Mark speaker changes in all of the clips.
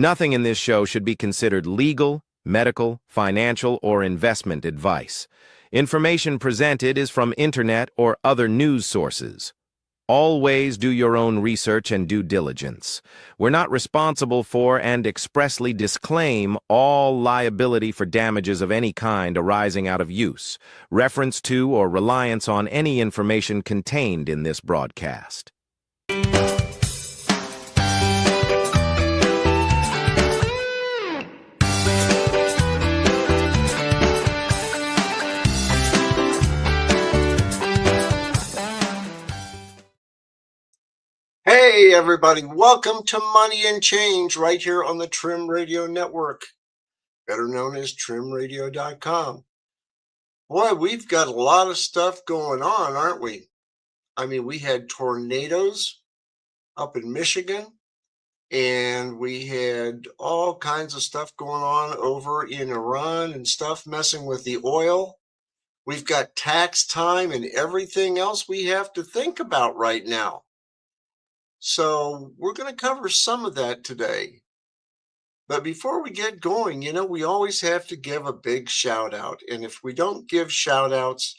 Speaker 1: Nothing in this show should be considered legal, medical, financial, or investment advice. Information presented is from internet or other news sources. Always do your own research and due diligence. We're not responsible for and expressly disclaim all liability for damages of any kind arising out of use, reference to, or reliance on any information contained in this broadcast.
Speaker 2: Hey everybody, welcome to Money and Change right here on the Trim Radio Network, better known as trimradio.com. Boy, we've got a lot of stuff going on, aren't we? I mean, we had tornadoes up in Michigan, and we had all kinds of stuff going on over in Iran and stuff messing with the oil. We've got tax time and everything else we have to think about right now. So we're going to cover some of that today. But before we get going, we always have to give a big shout out. And if we don't give shout outs,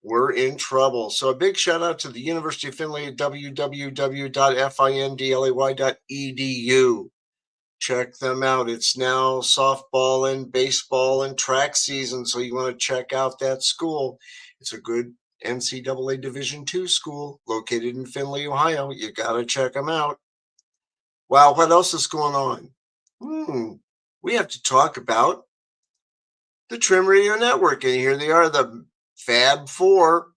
Speaker 2: we're in trouble. So a big shout out to the University of Findlay at www.findlay.edu. Check them out. It's now softball and baseball and track season. So you want to check out that school. It's a good NCAA Division II school located in Findlay, Ohio. You got to check them out. Wow, what else is going on? We have to talk about the Trim Radio Network. And here they are, the Fab Four.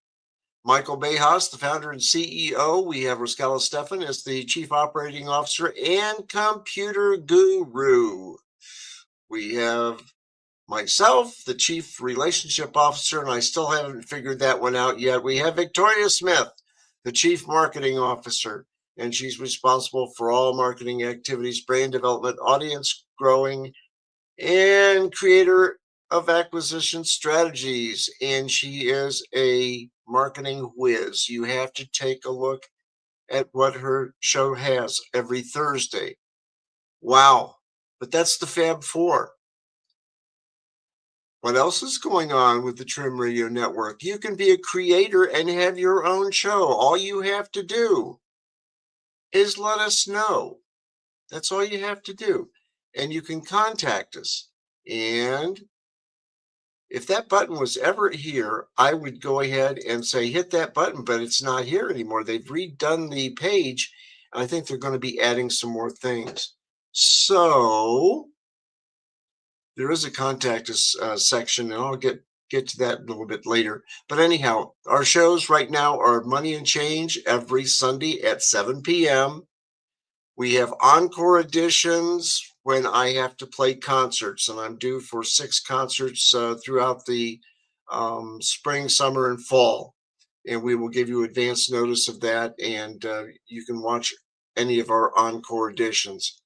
Speaker 2: Michael Bejas, the founder and CEO. We have Rascala Stefan as the Chief Operating Officer and Computer Guru. We have myself, the Chief Relationship Officer, and I still haven't figured that one out yet. We have Victoria Smith, the Chief Marketing Officer, and she's responsible for all marketing activities, brand development, audience growing, and creator of acquisition strategies. And she is a marketing whiz. You have to take a look at what her show has every Thursday. Wow. But that's the Fab Four. What else is going on with the Trim Radio Network? You can be a creator and have your own show. All you have to do is let us know. That's all you have to do. And you can contact us. And if that button was ever here, I would go ahead and say, hit that button, but it's not here anymore. They've redone the page, and I think they're going to be adding some more things. So there is a contact us section, and I'll get to that a little bit later. But anyhow, our shows right now are Money and Change every Sunday at 7 p.m. We have encore editions when I have to play concerts, and I'm due for 6 concerts throughout the spring, summer, and fall. And we will give you advance notice of that, and you can watch any of our encore editions.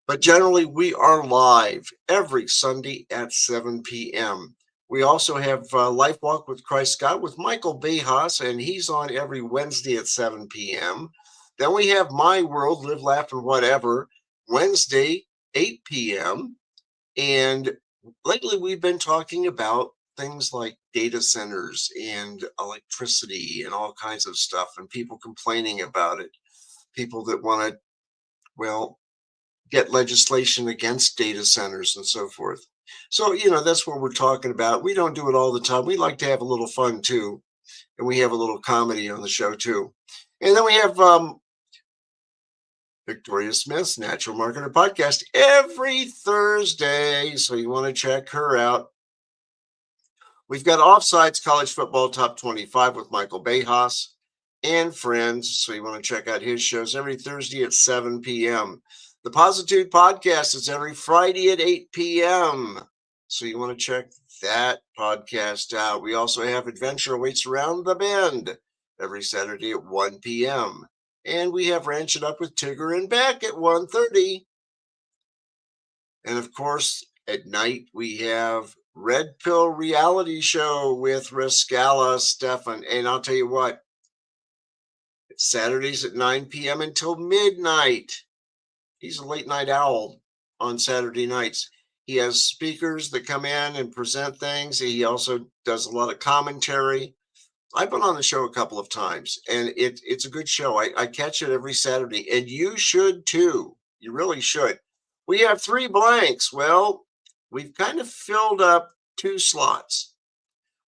Speaker 2: But generally, we are live every Sunday at 7 p.m. We also have Life Walk with Christ Scott with Michael Bejas, and he's on every Wednesday at 7 p.m. Then we have My World, Live, Laugh, and Whatever, Wednesday, 8 p.m. And lately, we've been talking about things like data centers and electricity and all kinds of stuff, and people complaining about it, people that want to, get legislation against data centers and so forth. So, that's what we're talking about. We don't do it all the time. We like to have a little fun too. And we have a little comedy on the show too. And then we have Victoria Smith's Natural Marketer Podcast every Thursday. So you want to check her out. We've got Offsides College Football Top 25 with Michael Bejas and friends. So you want to check out his shows every Thursday at 7 p.m. The Positude Podcast is every Friday at 8 p.m. So you want to check that podcast out. We also have Adventure Awaits Around the Bend every Saturday at 1 p.m. And we have Ranch It Up with Tigger and Beck at 1:30. And of course, at night we have Red Pill Reality Show with Rascala Stefan. And I'll tell you what, it's Saturdays at 9 p.m. until midnight. He's a late night owl. on Saturday nights. He has speakers that come in and present things. He also does a lot of commentary. I've been on the show a couple of times, and it's a good show. I catch it every Saturday, and you should too. You really should. We have 3 blanks. Well, we've kind of filled up 2 slots.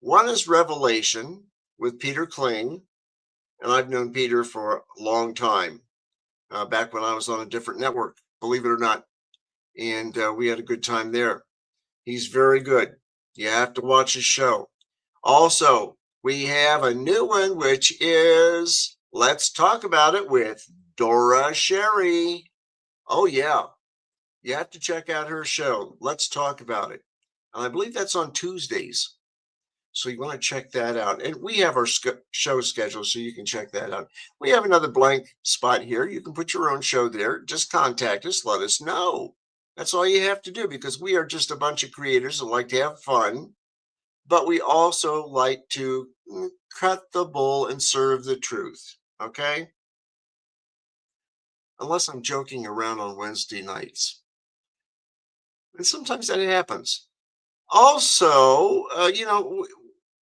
Speaker 2: One is Revelation with Peter Kling, and I've known Peter for a long time, back when I was on a different network, believe it or not, and we had a good time there. He's very good. You have to watch his show. Also, we have a new one, which is Let's Talk About It with Dora Sherry. Oh, yeah. You have to check out her show. Let's Talk About It. And I believe that's on Tuesdays. So you want to check that out. And we have our show schedule, so you can check that out. We have another blank spot here. You can put your own show there. Just contact us. Let us know. That's all you have to do, because we are just a bunch of creators that like to have fun. But we also like to cut the bull and serve the truth. Okay? Unless I'm joking around on Wednesday nights. And sometimes that happens. Also,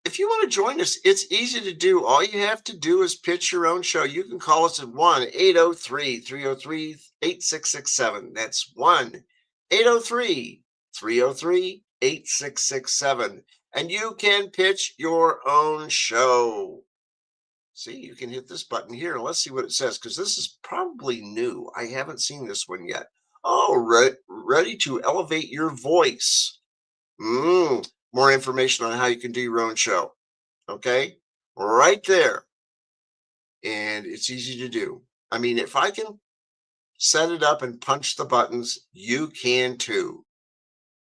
Speaker 2: if you want to join us, it's easy to do. All you have to do is pitch your own show. You can call us at 1-803-303-8667. That's 1-803-303-8667. And you can pitch your own show. See, you can hit this button here, and let's see what it says, because this is probably new. I haven't seen this one yet. Oh, ready to elevate your voice. More information on how you can do your own show. Okay, right there. And it's easy to do. I mean, if I can set it up and punch the buttons, you can too.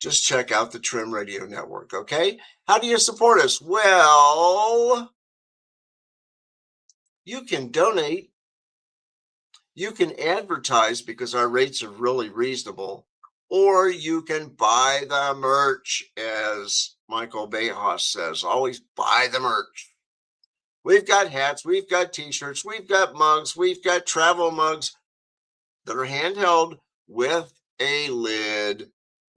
Speaker 2: Just check out the Trim Radio Network. Okay, how do you support us? Well, you can donate. You can advertise, because our rates are really reasonable. Or you can buy the merch, as Michael Bayhoff says. Always buy the merch. We've got hats, we've got t-shirts, we've got mugs, we've got travel mugs that are handheld with a lid.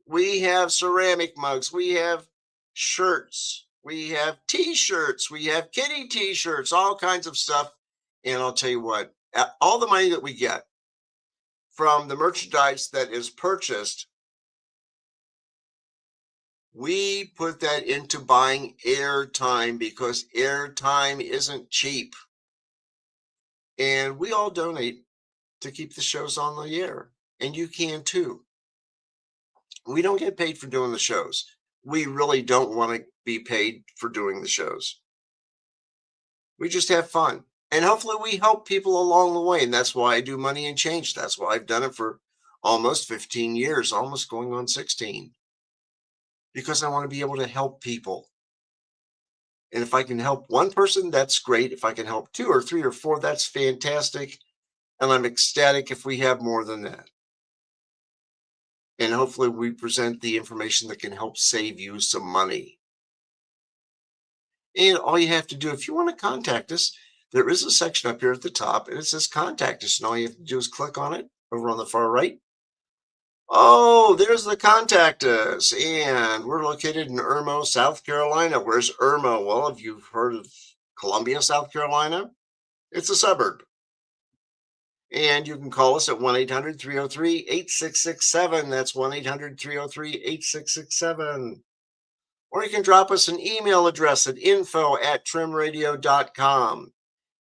Speaker 2: We have ceramic mugs, we have shirts, we have t-shirts, we have kitty t-shirts, all kinds of stuff. And I'll tell you what, all the money that we get from the merchandise that is purchased, we put that into buying airtime, because airtime isn't cheap. And we all donate to keep the shows on the air, and you can too. We don't get paid for doing the shows. We really don't want to be paid for doing the shows. We just have fun. And hopefully we help people along the way. And that's why I do Money and Change. That's why I've done it for almost 15 years, almost going on 16. Because I want to be able to help people. And if I can help one person, that's great. If I can help 2 or 3 or 4, that's fantastic. And I'm ecstatic if we have more than that. And hopefully we present the information that can help save you some money. And all you have to do, if you want to contact us, there is a section up here at the top, and it says contact us. And all you have to do is click on it over on the far right. Oh, there's the contact us. And we're located in Irmo, South Carolina. Where's Irmo? Well, if you've heard of Columbia, South Carolina, it's a suburb. And you can call us at 1-800-303-8667. That's 1-800-303-8667. Or you can drop us an email address at info@trimradio.com.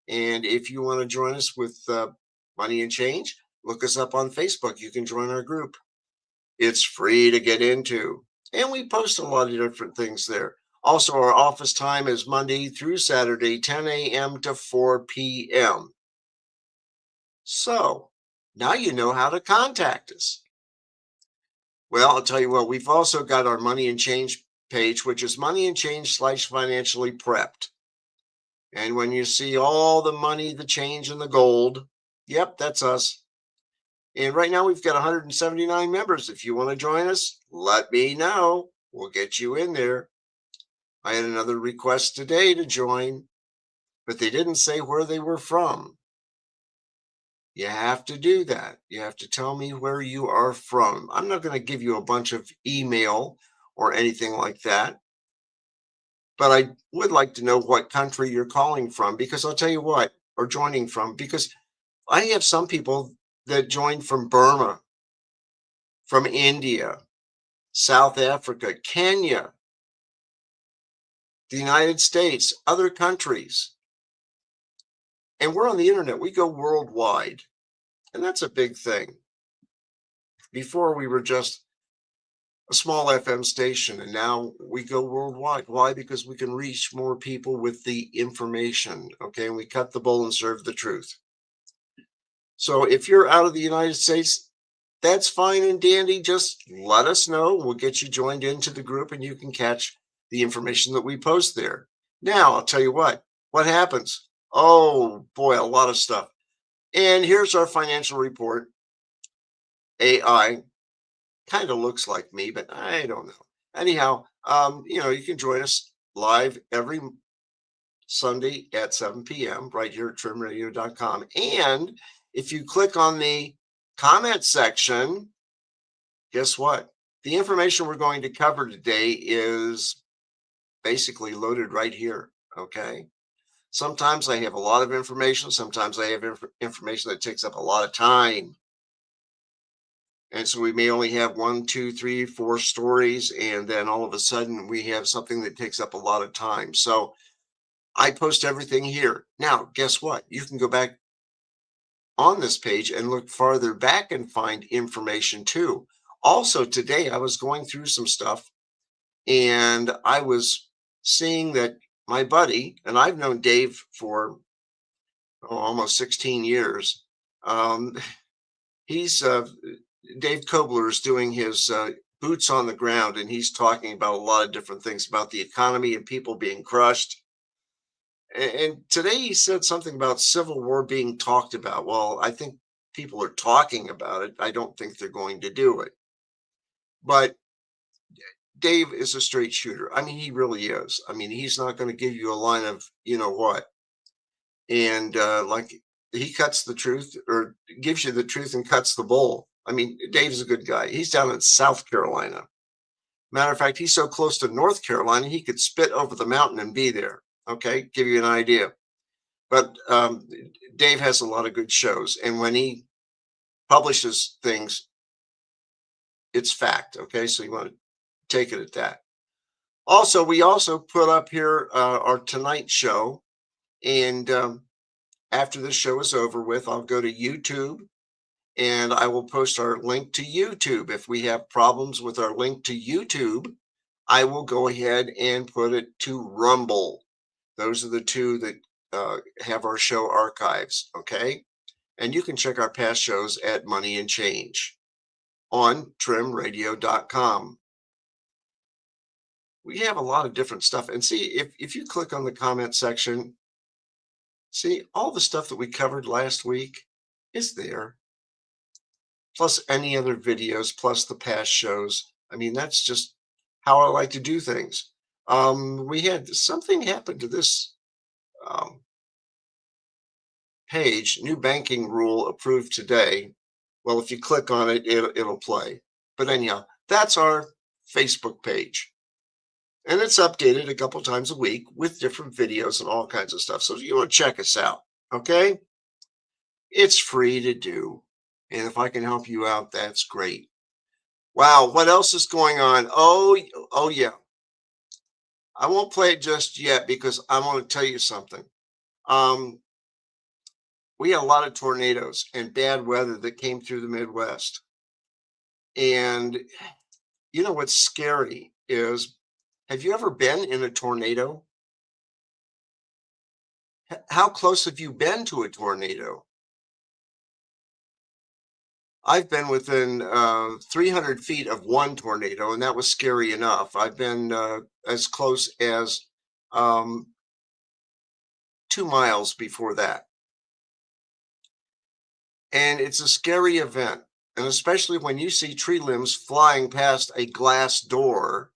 Speaker 2: And if you want to join us with Money and Change, look us up on Facebook. You can join our group. It's free to get into. And we post a lot of different things there. Also, our office time is Monday through Saturday, 10 a.m. to 4 p.m. So now you know how to contact us. Well, I'll tell you what, we've also got our Money and Change page, which is Money and Change /financially prepped. And when you see all the money, the change, and the gold, yep, that's us. And right now we've got 179 members. If you want to join us, let me know. We'll get you in there. I had another request today to join, but they didn't say where they were from. You have to do that. You have to tell me where you are from. I'm not going to give you a bunch of email or anything like that, but I would like to know what country you're calling from because I'll tell you what, or joining from, because I have some people that joined from Burma, from India, South Africa, Kenya, the United States, other countries. And we're on the internet. We go worldwide. And that's a big thing. Before we were just a small FM station, and now we go worldwide. Why? Because we can reach more people with the information. Okay. And we cut the bull and serve the truth. So if you're out of the United States, that's fine and dandy. Just let us know. We'll get you joined into the group and you can catch the information that we post there. Now, I'll tell you what happens? Oh boy, a lot of stuff. And here's our financial report. AI kind of looks like me, but I don't know. Anyhow, you can join us live every Sunday at 7 p.m. right here at trimradio.com. And if you click on the comment section, guess what? The information we're going to cover today is basically loaded right here. Okay. Sometimes I have a lot of information. Sometimes I have information that takes up a lot of time. And so we may only have 1, 2, 3, 4 stories. And then all of a sudden we have something that takes up a lot of time. So I post everything here. Now, guess what? You can go back on this page and look farther back and find information too. Also, today I was going through some stuff and I was seeing that my buddy, and I've known Dave for almost 16 years. He's Dave Kobler is doing his boots on the ground, and he's talking about a lot of different things about the economy and people being crushed. And today he said something about civil war being talked about. Well, I think people are talking about it. I don't think they're going to do it. But Dave is a straight shooter. I mean, he really is. I mean, he's not going to give you a line of, you know what. And like he cuts the truth or gives you the truth and cuts the bull. I mean, Dave's a good guy. He's down in South Carolina. Matter of fact, he's so close to North Carolina, he could spit over the mountain and be there. Okay, give you an idea. But Dave has a lot of good shows. And when he publishes things, it's fact. Okay, so you want to take it at that. Also, we also put up here our Tonight show. And after this show is over with, I'll go to YouTube and I will post our link to YouTube. If we have problems with our link to YouTube, I will go ahead and put it to Rumble. Those are the two that have our show archives. Okay. And you can check our past shows at Money and Change on trimradio.com. We have a lot of different stuff. And see, if you click on the comment section, see all the stuff that we covered last week is there. Plus any other videos, plus the past shows. I mean, that's just how I like to do things. We had something happen to this page, new banking rule approved today. Well, if you click on it, it'll play. But anyhow, that's our Facebook page. And it's updated a couple times a week with different videos and all kinds of stuff. So you want to check us out, okay? It's free to do. And if I can help you out, that's great. Wow, what else is going on? Oh yeah. I won't play it just yet because I want to tell you something. We had a lot of tornadoes and bad weather that came through the Midwest. And you know what's scary is, have you ever been in a tornado? How close have you been to a tornado? I've been within 300 feet of one tornado, and that was scary enough. I've been as close as 2 miles before that. And it's a scary event. And especially when you see tree limbs flying past a glass door,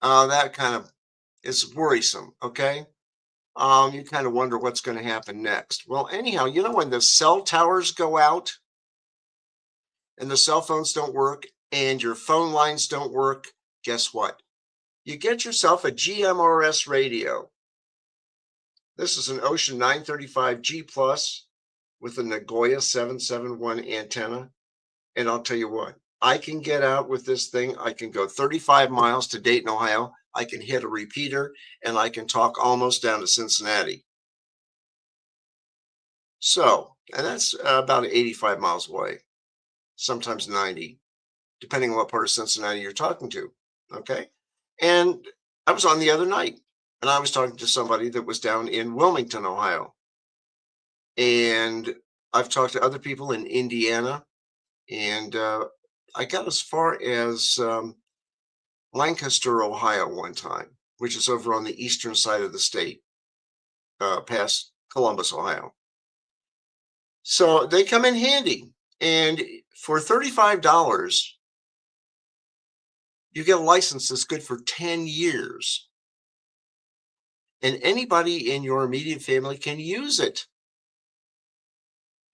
Speaker 2: that kind of is worrisome, okay? You kind of wonder what's going to happen next. Well, anyhow, you know, when the cell towers go out and the cell phones don't work and your phone lines don't work, guess what? You get yourself a GMRS radio. This is an Ocean 935G Plus with a Nagoya 771 antenna. And I'll tell you what, I can get out with this thing. I can go 35 miles to Dayton, Ohio. I can hit a repeater and I can talk almost down to Cincinnati. So, and that's about 85 miles away, sometimes 90, depending on what part of Cincinnati you're talking to. Okay. And I was on the other night and I was talking to somebody that was down in Wilmington, Ohio. And I've talked to other people in Indiana, and I got as far as Lancaster, Ohio one time, which is over on the eastern side of the state, past Columbus, Ohio. So they come in handy. And for $35, you get a license that's good for 10 years. And anybody in your immediate family can use it.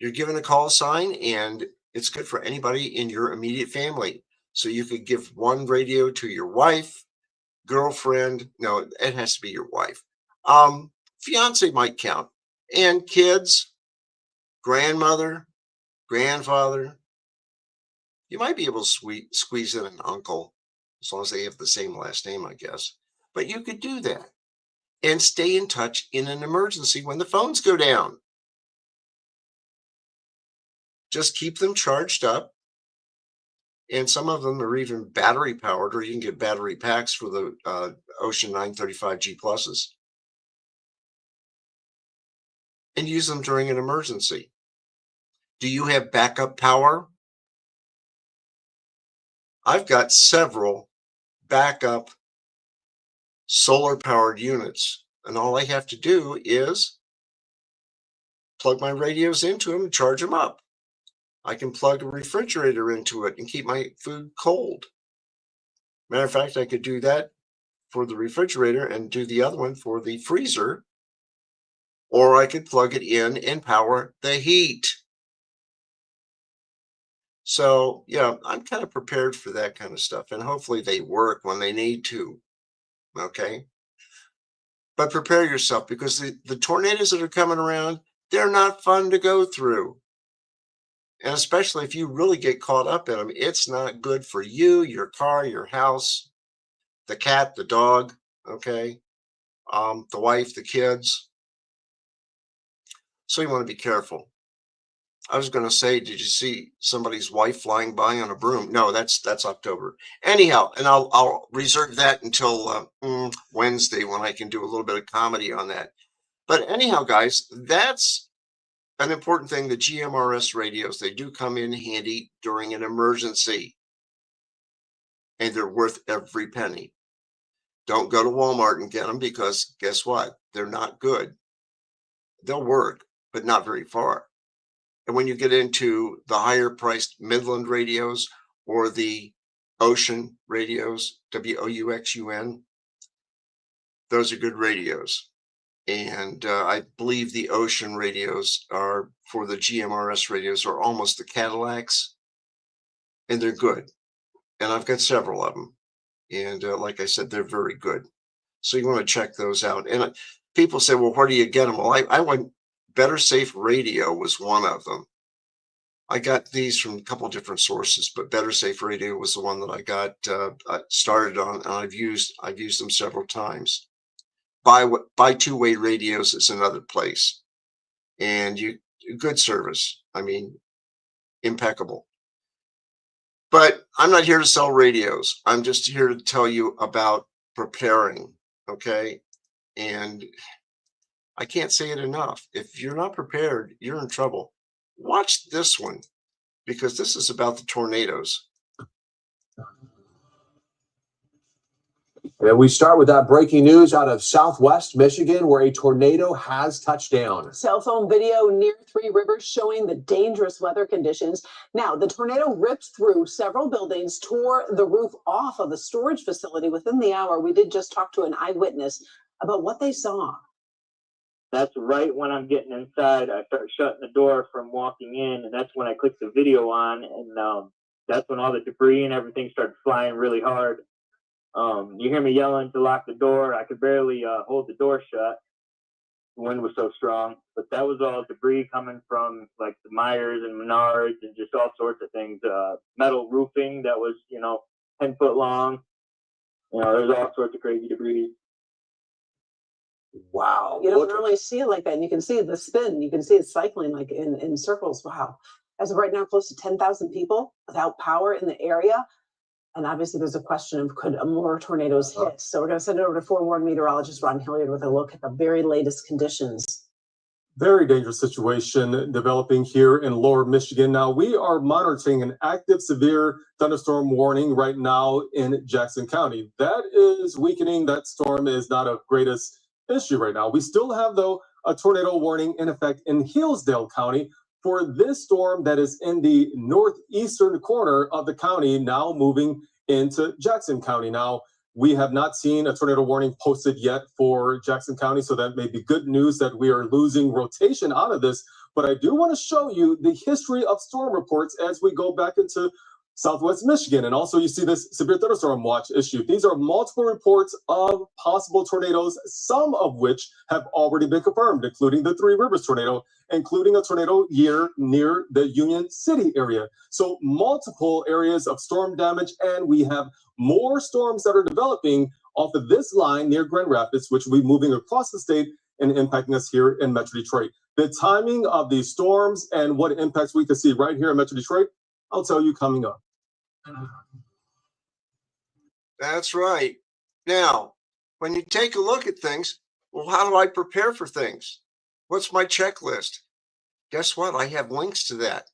Speaker 2: You're given a call sign, and it's good for anybody in your immediate family. So you could give one radio to your wife, girlfriend. No, it has to be your wife. Fiance might count. And kids, grandmother, grandfather. You might be able to squeeze in an uncle, as long as they have the same last name, I guess. But you could do that and stay in touch in an emergency when the phones go down. Just keep them charged up. And some of them are even battery powered, or you can get battery packs for the Ocean 935G Pluses and use them during an emergency. Do you have backup power? I've got several backup solar powered units, and all I have to do is plug my radios into them and charge them up. I can plug a refrigerator into it and keep my food cold. Matter of fact, I could do that for the refrigerator and do the other one for the freezer, or I could plug it in and power the heat. So, yeah, I'm kind of prepared for that kind of stuff, and hopefully they work when they need to. Okay. But prepare yourself, because the tornadoes that are coming around, they're not fun to go through. And especially if you really get caught up in them, it's not good for you, your car, your house, the cat, the dog, okay, the wife, the kids. So you want to be careful. I was going to say, did you see somebody's wife flying by on a broom? No, that's October. Anyhow, and I'll reserve that until Wednesday, when I can do a little bit of comedy on that. But anyhow, guys, that's an important thing. The GMRS radios, they do come in handy during an emergency, and they're worth every penny. Don't go to Walmart and get them, because guess what? They're not good. They'll work, but not very far. And when you get into the higher priced Midland radios or the Ocean radios, WOUXUN, those are good radios. And I believe the Ocean radios are, for the GMRS radios, are almost the Cadillacs, and they're good. And I've got several of them. And like I said, they're very good. So you want to check those out. And people say, well, where do you get them? Well, I went, Better Safe Radio was one of them. I got these from a couple of different sources, but Better Safe Radio was the one that I got started on, and I've used them several times. Buy two-way radios is another place, and good service. I mean, impeccable. But I'm not here to sell radios. I'm just here to tell you about preparing, okay? And I can't say it enough. If you're not prepared, you're in trouble. Watch this one, because this is about the tornadoes.
Speaker 3: And we start with that breaking news out of Southwest Michigan, where a tornado has touched down.
Speaker 4: Cell phone video near Three Rivers showing the dangerous weather conditions. Now, the tornado ripped through several buildings, tore the roof off of the storage facility within the hour. We did just talk to an eyewitness about what they saw.
Speaker 5: That's right when I'm getting inside. I start shutting the door from walking in, and that's when I click the video on, and that's when all the debris and everything started flying really hard. You hear me yelling to lock the door. I could barely hold the door shut. The wind was so strong, but that was all debris coming from like the Myers and Menards and just all sorts of things. Metal roofing that was 10 foot long. There's all sorts of crazy debris.
Speaker 3: Wow.
Speaker 4: You don't really see it like that. And you can see the spin. You can see it cycling like in circles. Wow. As of right now, close to 10,000 people without power in the area. And obviously, there's a question of could more tornadoes hit? So we're going to send it over to forewarned meteorologist Ron Hilliard with a look at the very latest conditions.
Speaker 6: Very dangerous situation developing here in lower Michigan. Now, we are monitoring an active severe thunderstorm warning right now in Jackson County. That is weakening. That storm is not of greatest issue right now. We still have, though, a tornado warning in effect in Hillsdale County for this storm that is in the northeastern corner of the county, now moving into Jackson County. Now, we have not seen a tornado warning posted yet for Jackson County, so that may be good news that we are losing rotation out of this. But I do want to show you the history of storm reports as we go back into Southwest Michigan. And also you see this severe thunderstorm watch issue. These are multiple reports of possible tornadoes, some of which have already been confirmed, including the Three Rivers tornado, including a tornado here near the Union City area. So multiple areas of storm damage, and we have more storms that are developing off of this line near Grand Rapids, which will be moving across the state and impacting us here in Metro Detroit. The timing of these storms and what impacts we can see right here in Metro Detroit, I'll tell you coming up.
Speaker 2: That's right. Now, when you take a look at things, well, how do I prepare for things? What's my checklist? Guess what? I have links to that.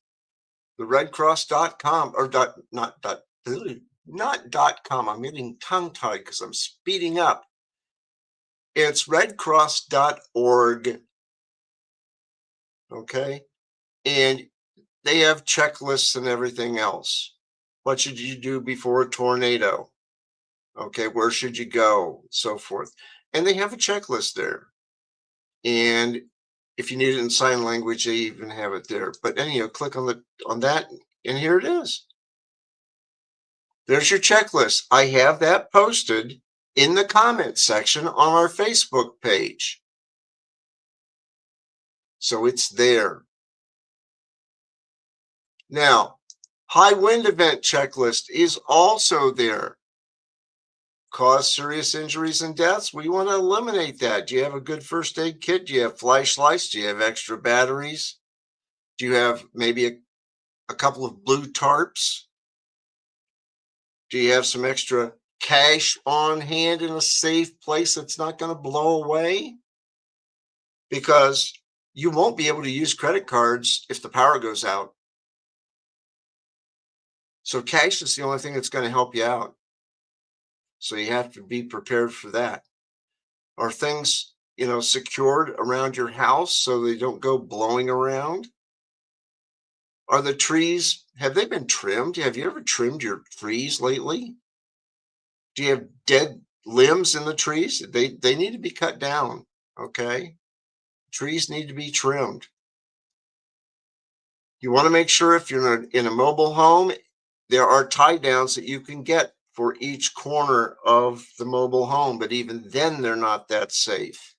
Speaker 2: The redcross.com or not .com. I'm getting tongue-tied because I'm speeding up. It's redcross.org. Okay. And they have checklists and everything else. What should you do before a tornado? Okay, where should you go? So forth. And they have a checklist there. And if you need it in sign language, they even have it there. But anyhow, click on that, and here it is. There's your checklist. I have that posted in the comment section on our Facebook page. So it's there. Now, high wind event checklist is also there. Cause serious injuries and deaths. We want to eliminate that. Do you have a good first aid kit? Do you have flashlights? Do you have extra batteries? Do you have maybe a couple of blue tarps? Do you have some extra cash on hand in a safe place that's not going to blow away? Because you won't be able to use credit cards if the power goes out. So cash is the only thing that's going to help you out. So you have to be prepared for that. Are things, secured around your house so they don't go blowing around? Are the trees, have they been trimmed? Have you ever trimmed your trees lately? Do you have dead limbs in the trees? They need to be cut down, okay? Trees need to be trimmed. You want to make sure if you're in a mobile home, there are tie downs that you can get for each corner of the mobile home, but even then they're not that safe.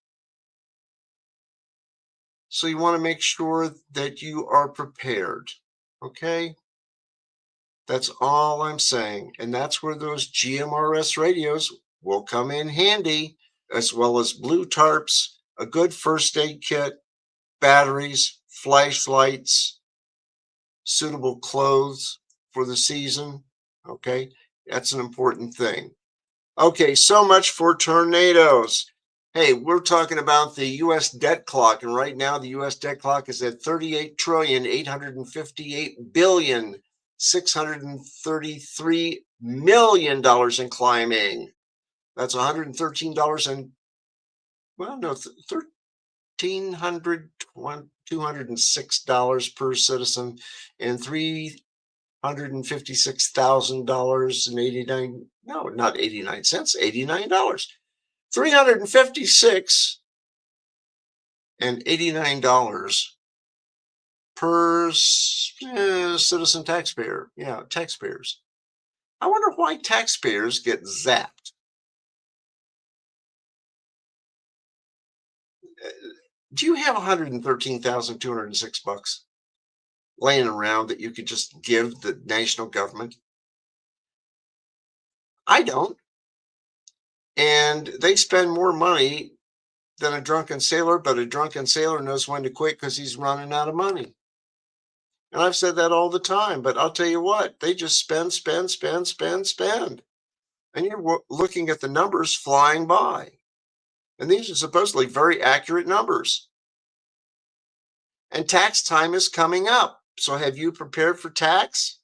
Speaker 2: So you want to make sure that you are prepared, okay? That's all I'm saying. And that's where those GMRS radios will come in handy, as well as blue tarps, a good first aid kit, batteries, flashlights, suitable clothes for the season, okay? That's an important thing. Okay, so much for tornadoes. Hey, we're talking about the U.S. debt clock, and right now the U.S. debt clock is at $38,858,633,000,000 and climbing. That's $113 and, well, no, $1,206 per citizen and $356,000 and 89, no, not 89 cents, $89. 356 and $89 per citizen taxpayer. Yeah, taxpayers. I wonder why taxpayers get zapped. Do you have $113,206 laying around that you could just give the national government? I don't. And they spend more money than a drunken sailor, but a drunken sailor knows when to quit because he's running out of money. And I've said that all the time, but I'll tell you what, they just spend, spend, spend, spend, spend. And you're looking at the numbers flying by. And these are supposedly very accurate numbers. And tax time is coming up. So have you prepared for tax?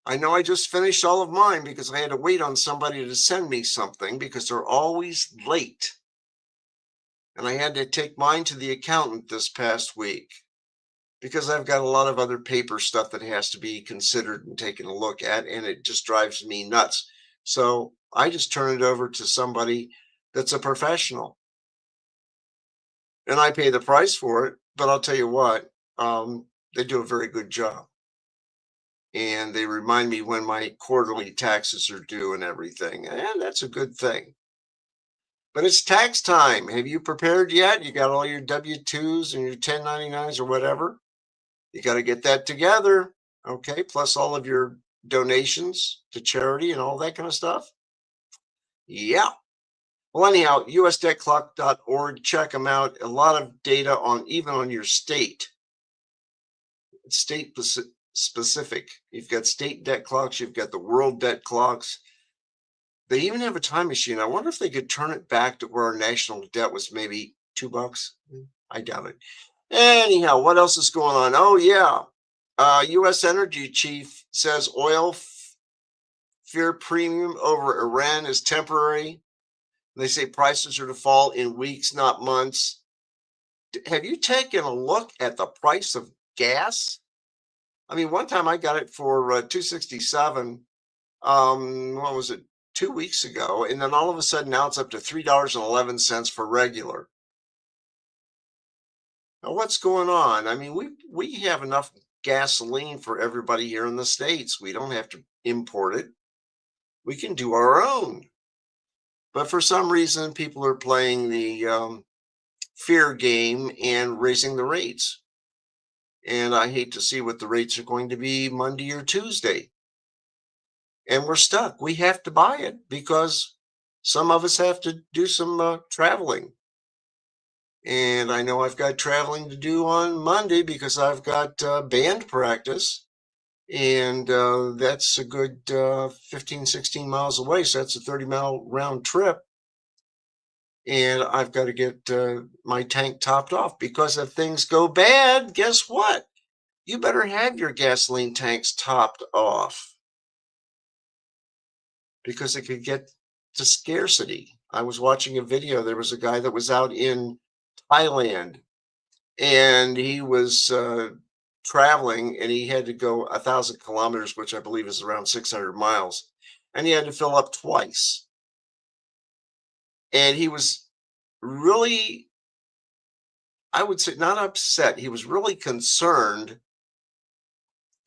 Speaker 2: I know I just finished all of mine because I had to wait on somebody to send me something because they're always late. And I had to take mine to the accountant this past week because I've got a lot of other paper stuff that has to be considered and taken a look at, and it just drives me nuts. So I just turn it over to somebody that's a professional. And I pay the price for it, but I'll tell you what, they do a very good job. And they remind me when my quarterly taxes are due and everything. And that's a good thing. But it's tax time. Have you prepared yet? You got all your W-2s and your 1099s or whatever? You got to get that together. Okay. Plus all of your donations to charity and all that kind of stuff. Yeah. Well, anyhow, usdebtclock.org. Check them out. A lot of data on even on your state. It's state specific. You've got state debt clocks. You've got the world debt clocks. They even have a time machine. I wonder if they could turn it back to where our national debt was maybe $2. I doubt it. Anyhow, what else is going on? Oh, yeah. U.S. Energy Chief says oil fear premium over Iran is temporary. They say prices are to fall in weeks, not months. Have you taken a look at the price of gas? I mean, one time I got it for $2.67. What was it? 2 weeks ago, and then all of a sudden now it's up to $3.11 for regular. Now what's going on? I mean, we have enough gasoline for everybody here in the States. We don't have to import it. We can do our own. But for some reason, people are playing the fear game and raising the rates. And I hate to see what the rates are going to be Monday or Tuesday. And we're stuck. We have to buy it because some of us have to do some traveling. And I know I've got traveling to do on Monday because I've got band practice. And that's a good 15, 16 miles away. So that's a 30-mile round trip. And I've got to get my tank topped off because if things go bad, guess what? You better have your gasoline tanks topped off, because it could get to scarcity. I was watching a video. There was a guy that was out in Thailand, and he was traveling, and he had to go 1,000 kilometers, which I believe is around 600 miles, and he had to fill up twice. And he was really, I would say, not upset. He was really concerned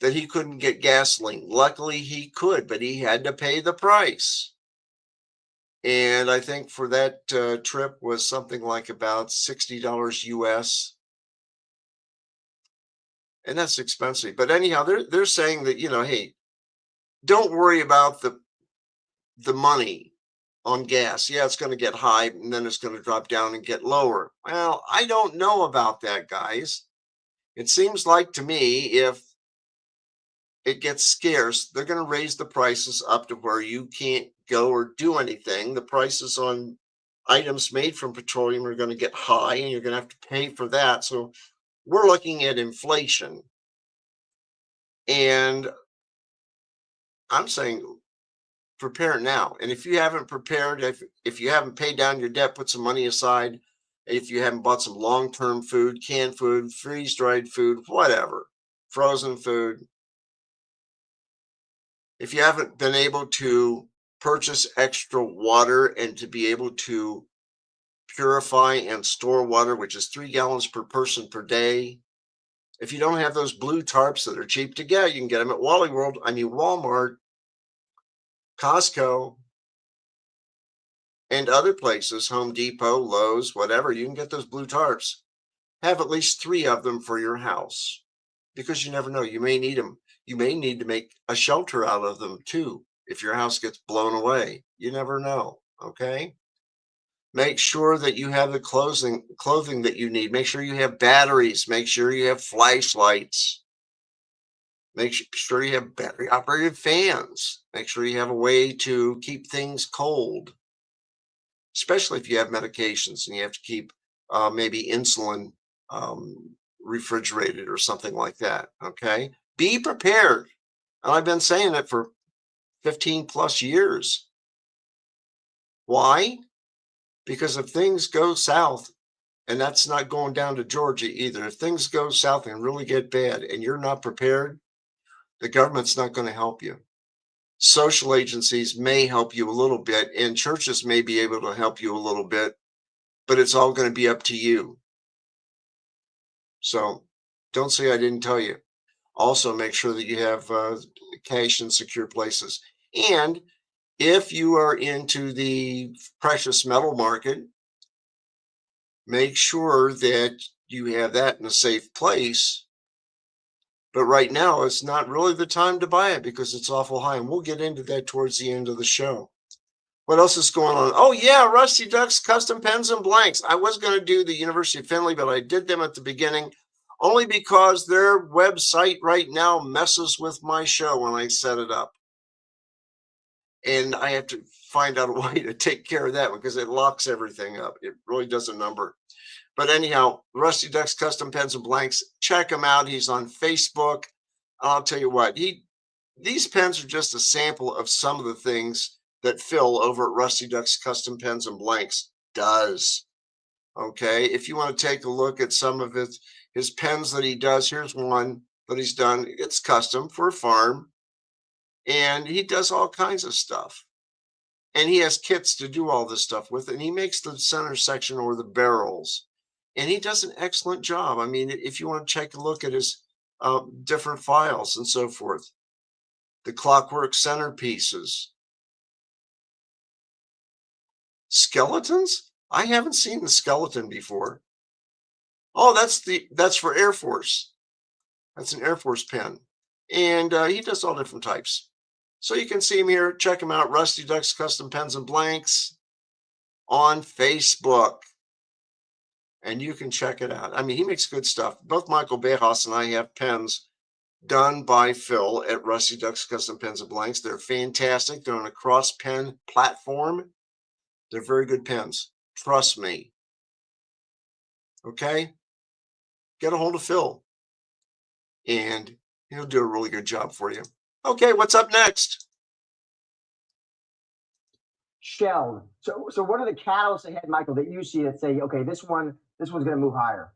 Speaker 2: that he couldn't get gasoline. Luckily, he could, but he had to pay the price. And I think for that trip was something like about $60 US. And that's expensive. But anyhow, they're saying that, hey, don't worry about the money on gas. Yeah, it's going to get high and then it's going to drop down and get lower. Well, I don't know about that, guys. It seems like to me, if it gets scarce, they're going to raise the prices up to where you can't go or do anything. The prices on items made from petroleum are going to get high, and you're going to have to pay for that. So we're looking at inflation. And I'm saying prepare now. And if you haven't prepared, if you haven't paid down your debt, put some money aside. If you haven't bought some long-term food, canned food, freeze-dried food, whatever, frozen food. If you haven't been able to purchase extra water and to be able to purify and store water, which is 3 gallons per person per day. If you don't have those blue tarps that are cheap to get, you can get them at Walmart, Costco, and other places, Home Depot, Lowe's, whatever. You can get those blue tarps. Have at least 3 of them for your house, because you never know. You may need them. You may need to make a shelter out of them too if your house gets blown away. You never know, okay? Make sure that you have the clothing that you need. Make sure you have batteries. Make sure you have flashlights. Make sure you have battery-operated fans. Make sure you have a way to keep things cold, especially if you have medications and you have to keep maybe insulin refrigerated or something like that, okay? Be prepared. And I've been saying it for 15 plus years. Why? Because if things go south, and that's not going down to Georgia either, if things go south and really get bad and you're not prepared, the government's not going to help you. Social agencies may help you a little bit, and churches may be able to help you a little bit, but it's all going to be up to you. So don't say I didn't tell you. Also, make sure that you have cash in secure places. And if you are into the precious metal market, make sure that you have that in a safe place. But right now, it's not really the time to buy it because it's awful high. And we'll get into that towards the end of the show. What else is going on? Oh, yeah, Rusty Duck's Custom Pens and Blanks. I was going to do the University of Findlay, but I did them at the beginning only because their website right now messes with my show when I set it up. And I have to find out a way to take care of that because it locks everything up. It really does a number. But anyhow, Rusty Duck's Custom Pens and Blanks, check him out. He's on Facebook. I'll tell you what, these pens are just a sample of some of the things that Phil over at Rusty Duck's Custom Pens and Blanks does. Okay, if you want to take a look at some of his pens that he does, here's one that he's done. It's custom for a farm, and he does all kinds of stuff. And he has kits to do all this stuff with, and he makes the center section or the barrels. And he does an excellent job. I mean, if you want to take a look at his different files and so forth, the clockwork centerpieces, skeletons. I haven't seen the skeleton before. Oh, that's for Air Force. That's an Air Force pen, and he does all different types. So you can see him here. Check him out, Rusty Duck's Custom Pens and Blanks on Facebook. And you can check it out. I mean, he makes good stuff. Both Michael Bejas and I have pens done by Phil at Rusty Duck's Custom Pens and Blanks. They're fantastic. They're on a cross pen platform. They're very good pens. Trust me. Okay? Get a hold of Phil, and he'll do a really good job for you. Okay, what's up next?
Speaker 7: Shelled. So what are the catalysts ahead, Michael, that you see that say, okay, this one's going to move higher?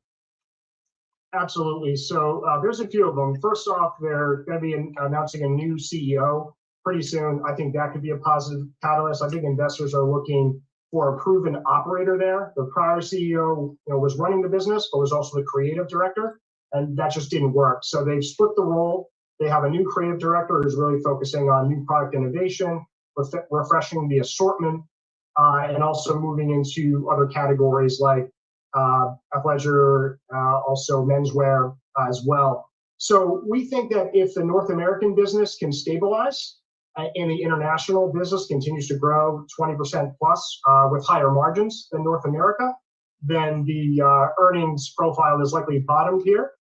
Speaker 8: Absolutely. So there's a few of them. First off, they're going to be announcing a new CEO pretty soon. I think that could be a positive catalyst. I think investors are looking for a proven operator there. The prior CEO, was running the business, but was also the creative director, and that just didn't work. So they've split the role. They have a new creative director who's really focusing on new product innovation, refreshing the assortment, and also moving into other categories like athleisure, also menswear as well. So we think that if the North American business can stabilize and the international business continues to grow 20% plus with higher margins than North America, then the earnings profile is likely bottomed here,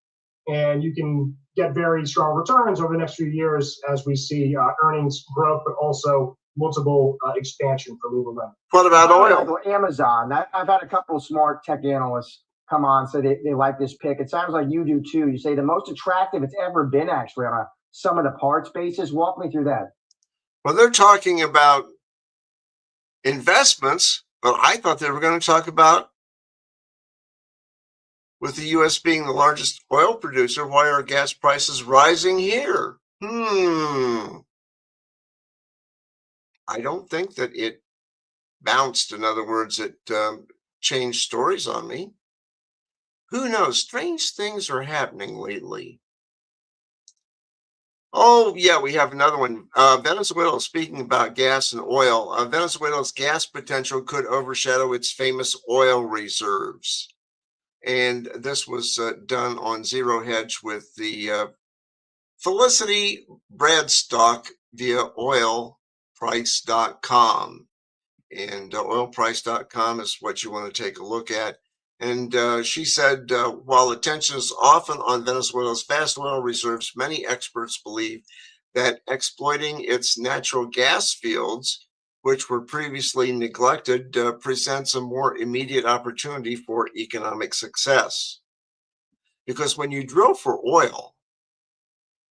Speaker 8: and you can get very strong returns over the next few years as we see earnings growth, but also multiple expansion for Lululemon.
Speaker 2: What about oil?
Speaker 7: Amazon. I've had a couple of smart tech analysts come on, so they like this pick. It sounds like you do too. You say the most attractive it's ever been actually on a sum of the parts basis. Walk me through that.
Speaker 2: Well, they're talking about investments, but I thought they were going to talk about, with the U.S. being the largest oil producer, why are gas prices rising here? I don't think that it bounced. In other words, it change stories on me. Who knows? Strange things are happening lately. Oh, yeah, we have another one. Venezuela, speaking about gas and oil, Venezuela's gas potential could overshadow its famous oil reserves. And this was done on Zero Hedge with the Felicity Bradstock via oilprice.com. And oilprice.com is what you want to take a look at. And she said, while attention is often on Venezuela's vast oil reserves, many experts believe that exploiting its natural gas fields, which were previously neglected, presents a more immediate opportunity for economic success. Because when you drill for oil,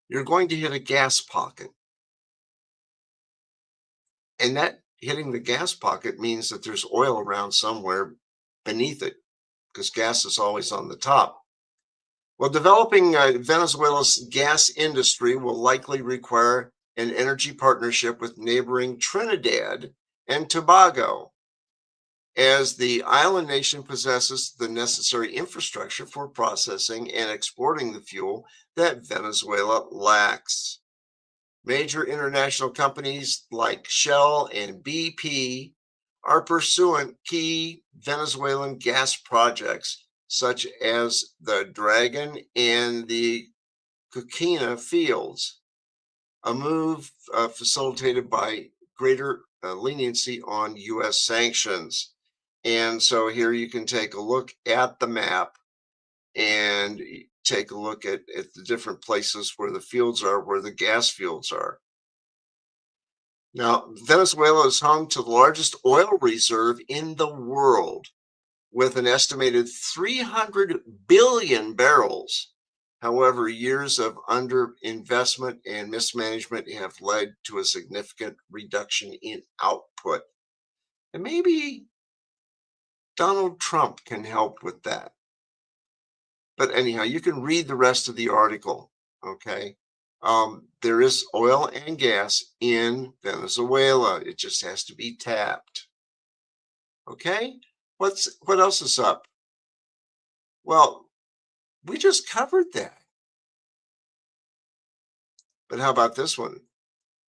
Speaker 2: you're going to hit a gas pocket. And that hitting the gas pocket means that there's oil around somewhere beneath it, because gas is always on the top. Well, developing Venezuela's gas industry will likely require an energy partnership with neighboring Trinidad and Tobago, as the island nation possesses the necessary infrastructure for processing and exporting the fuel that Venezuela lacks. Major international companies like Shell and BP are pursuing key Venezuelan gas projects, such as the Dragon and the Coquina fields, a move facilitated by greater leniency on U.S. sanctions. And so here you can take a look at the map and take a look at the different places where the fields are, where the gas fields are. Now, Venezuela is home to the largest oil reserve in the world, with an estimated 300 billion barrels. However, years of underinvestment and mismanagement have led to a significant reduction in output. And maybe Donald Trump can help with that. But anyhow, you can read the rest of the article, okay? There is oil and gas in Venezuela. It just has to be tapped. Okay? What else is up? Well, we just covered that. But how about this one?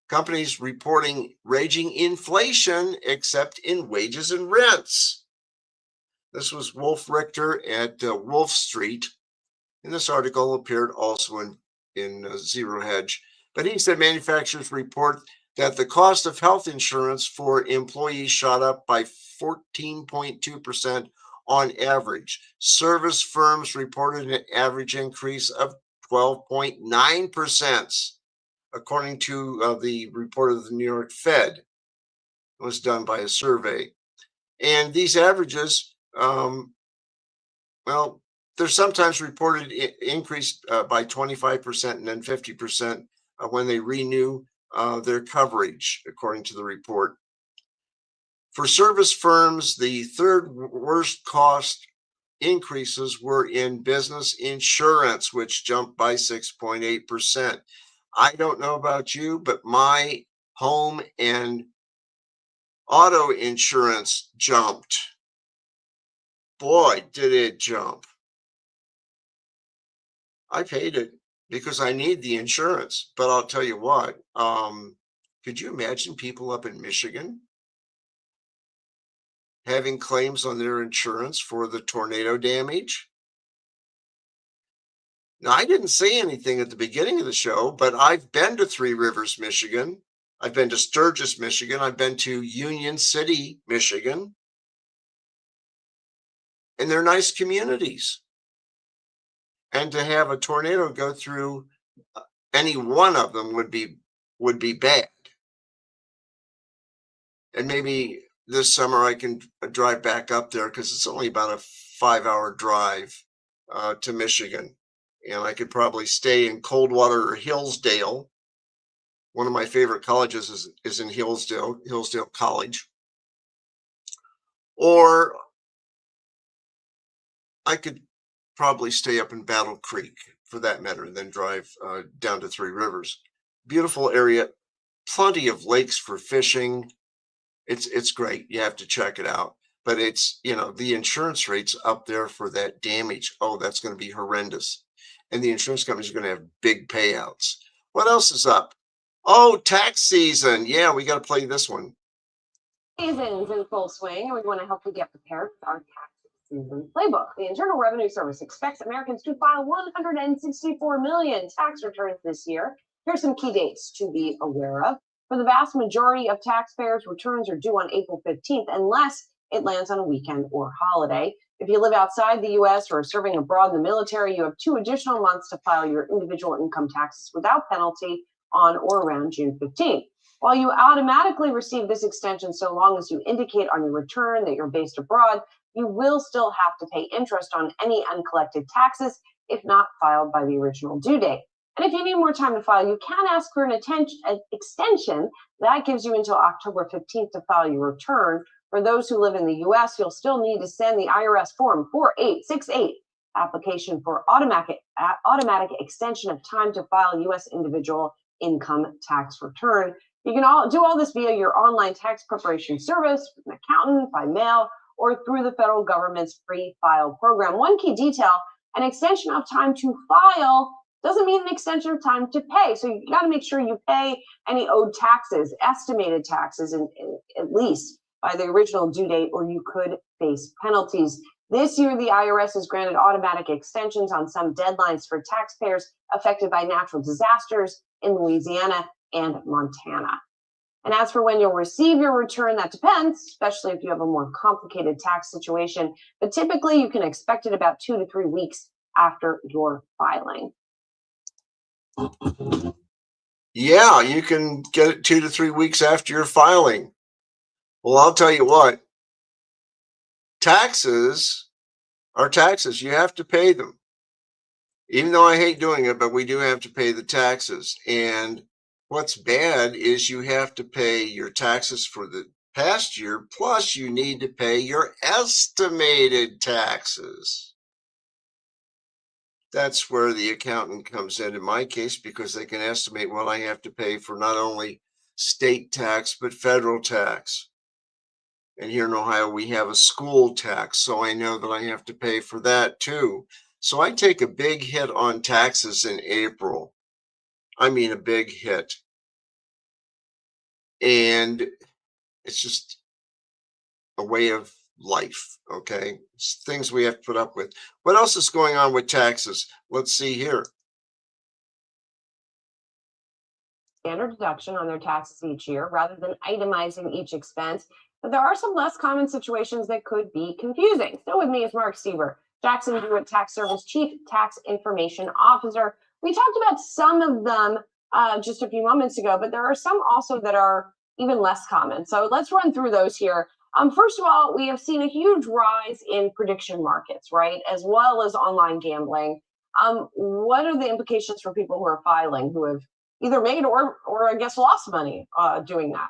Speaker 2: Companies reporting raging inflation, except in wages and rents. This was Wolf Richter at Wolf Street. And this article appeared also in Zero Hedge. But he said manufacturers report that the cost of health insurance for employees shot up by 14.2% on average. Service firms reported an average increase of 12.9%, according to the report of the New York Fed. It was done by a survey. And these averages, well, they're sometimes reported increased by 25% and then 50% when they renew their coverage, according to the report. For service firms, the third worst cost increases were in business insurance, which jumped by 6.8%. I don't know about you, but my home and auto insurance jumped. Boy, did it jump. I paid it because I need the insurance. But I'll tell you what, could you imagine people up in Michigan having claims on their insurance for the tornado damage? Now, I didn't say anything at the beginning of the show, but I've been to Three Rivers, Michigan. I've been to Sturgis, Michigan. I've been to Union City, Michigan. And they're nice communities. And to have a tornado go through any one of them would be bad. And maybe this summer I can drive back up there, because it's only about a 5-hour drive to Michigan. And I could probably stay in Coldwater or Hillsdale. One of my favorite colleges is in Hillsdale College. Or I could probably stay up in Battle Creek, for that matter, and then drive down to Three Rivers. Beautiful area, plenty of lakes for fishing. It's great. You have to check it out. but it's, the insurance rate's up there for that damage. Oh, that's going to be horrendous. And the insurance companies are going to have big payouts. What else is up? Oh, tax season. Yeah, we got to play this one.
Speaker 9: Season's in full swing, and we want to help you get prepared with our tax season playbook. The Internal Revenue Service expects Americans to file 164 million tax returns this year. Here's some key dates to be aware of. For the vast majority of taxpayers, returns are due on April 15th, unless it lands on a weekend or holiday. If you live outside the U.S. or are serving abroad in the military, you have 2 additional months to file your individual income taxes without penalty on or around June 15th. While you automatically receive this extension so long as you indicate on your return that you're based abroad, you will still have to pay interest on any uncollected taxes if not filed by the original due date. And if you need more time to file, you can ask for an extension. That gives you until October 15th to file your return. For those who live in the U.S., you'll still need to send the IRS Form 4868, application for automatic extension of time to file U.S. individual income tax return. You can do all this via your online tax preparation service, with an accountant, by mail, or through the federal government's free file program. One key detail, an extension of time to file doesn't mean an extension of time to pay. So you got to make sure you pay any owed taxes, estimated taxes, at least by the original due date, or you could face penalties. This year, the IRS has granted automatic extensions on some deadlines for taxpayers affected by natural disasters in Louisiana and Montana. And as for when you'll receive your return, that depends, especially if you have a more complicated tax situation. But typically, you can expect it about 2 to 3 weeks after your filing.
Speaker 2: Yeah, you can get it 2 to 3 weeks after your filing. Well, I'll tell you what, taxes are taxes. You have to pay them. Even though I hate doing it, but we do have to pay the taxes. And what's bad is you have to pay your taxes for the past year, plus you need to pay your estimated taxes. That's where the accountant comes in my case, because they can estimate what I have to pay for not only state tax, but federal tax. And here in Ohio, we have a school tax, so I know that I have to pay for that too. So I take a big hit on taxes in April. I mean, a big hit. And it's just a way of life, okay? It's things we have to put up with. What else is going on with taxes? Let's see here.
Speaker 9: Standard deduction on their taxes each year rather than itemizing each expense. But there are some less common situations that could be confusing. Still with me is Mark Sieber, Jackson Hewitt Tax Service Chief Tax Information Officer. We talked about some of them just a few moments ago, but there are some also that are even less common. So let's run through those here. First of all, we have seen a huge rise in prediction markets, right, as well as online gambling. What are the implications for people who are filing, who have either made or I guess lost money doing that?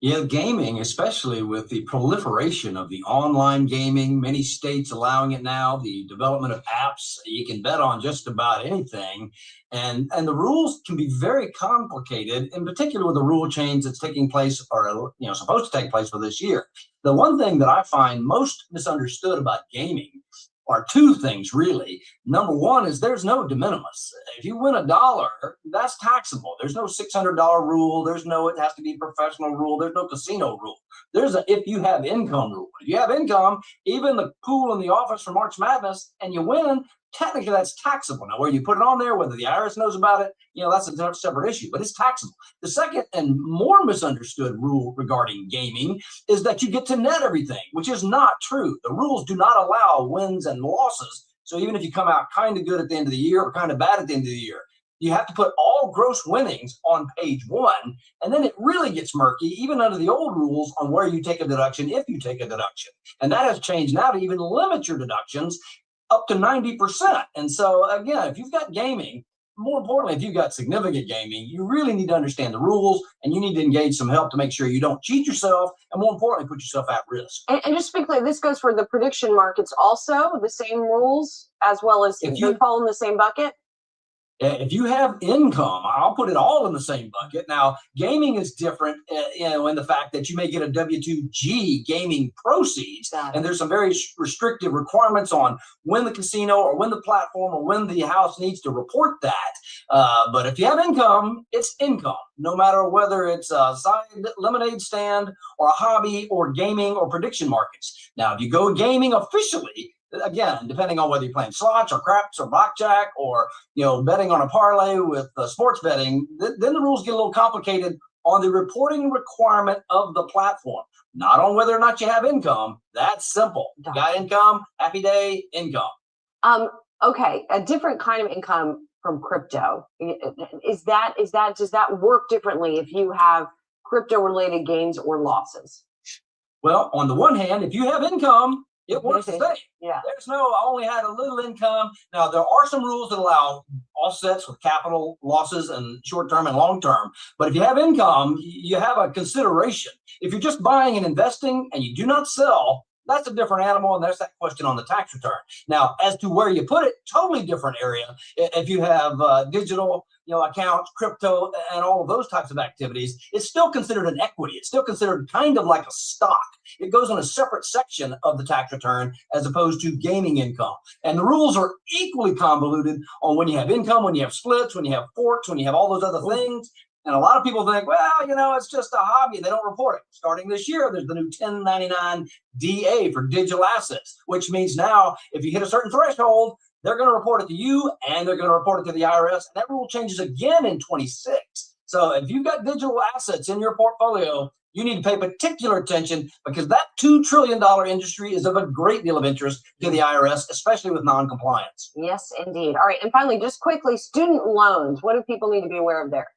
Speaker 10: Yeah, gaming, especially with the proliferation of the online gaming, many states allowing it now, the development of apps, you can bet on just about anything. And the rules can be very complicated, in particular with the rule change that's taking place or, supposed to take place for this year. The one thing that I find most misunderstood about gaming are 2 things, really. Number one is there's no de minimis. If you win $1, that's taxable. There's no $600 rule. There's no, it has to be professional rule. There's no casino rule. There's a, if you have income rule. If you have income, even the pool in the office for March Madness, and you win, technically that's taxable. Now, where you put it on there, whether the IRS knows about it, that's a separate issue, but it's taxable. The second and more misunderstood rule regarding gaming is that you get to net everything, which is not true. The rules do not allow wins and losses. So even if you come out kind of good at the end of the year or kind of bad at the end of the year, you have to put all gross winnings on page 1, and then it really gets murky, even under the old rules, on where you take a deduction, if you take a deduction. And that has changed now to even limit your deductions up to 90%. And so again, if you've got gaming, more importantly, if you've got significant gaming, you really need to understand the rules, and you need to engage some help to make sure you don't cheat yourself, and more importantly, put yourself at risk.
Speaker 9: And just to be clear, this goes for the prediction markets also, the same rules, as well as if you fall in the same bucket?
Speaker 10: If you have income, I'll put it all in the same bucket. Now, gaming is different, in the fact that you may get a W-2G gaming proceeds, and there's some very restrictive requirements on when the casino or when the platform or when the house needs to report that. But if you have income, it's income, no matter whether it's a side lemonade stand or a hobby or gaming or prediction markets. Now, if you go gaming officially, again, depending on whether you're playing slots or craps or blackjack or betting on a parlay with sports betting, then the rules get a little complicated on the reporting requirement of the platform, not on whether or not you have income. That's simple. Got income, happy day, income.
Speaker 9: Okay, a different kind of income from crypto. Does that work differently if you have crypto related gains or losses?
Speaker 10: Well, on the one hand, if you have income, it works the same.
Speaker 9: Yeah.
Speaker 10: There's I only had a little income. Now, there are some rules that allow offsets with capital losses and short-term and long-term. But if you have income, you have a consideration. If you're just buying and investing and you do not sell, that's a different animal, and there's that question on the tax return. Now, as to where you put it, totally different area. If you have digital accounts, crypto, and all of those types of activities, it's still considered an equity. It's still considered kind of like a stock. It goes in a separate section of the tax return as opposed to gaming income. And the rules are equally convoluted on when you have income, when you have splits, when you have forks, when you have all those other things. And a lot of people think, well, it's just a hobby and they don't report it. Starting this year, there's the new 1099 DA for digital assets, which means now if you hit a certain threshold, they're going to report it to you and they're going to report it to the IRS. And that rule changes again in 26. So if you've got digital assets in your portfolio, you need to pay particular attention because that $2 trillion industry is of a great deal of interest to the IRS, especially with non-compliance.
Speaker 9: Yes, indeed. All right. And finally, just quickly, student loans. What do people need to be aware of there?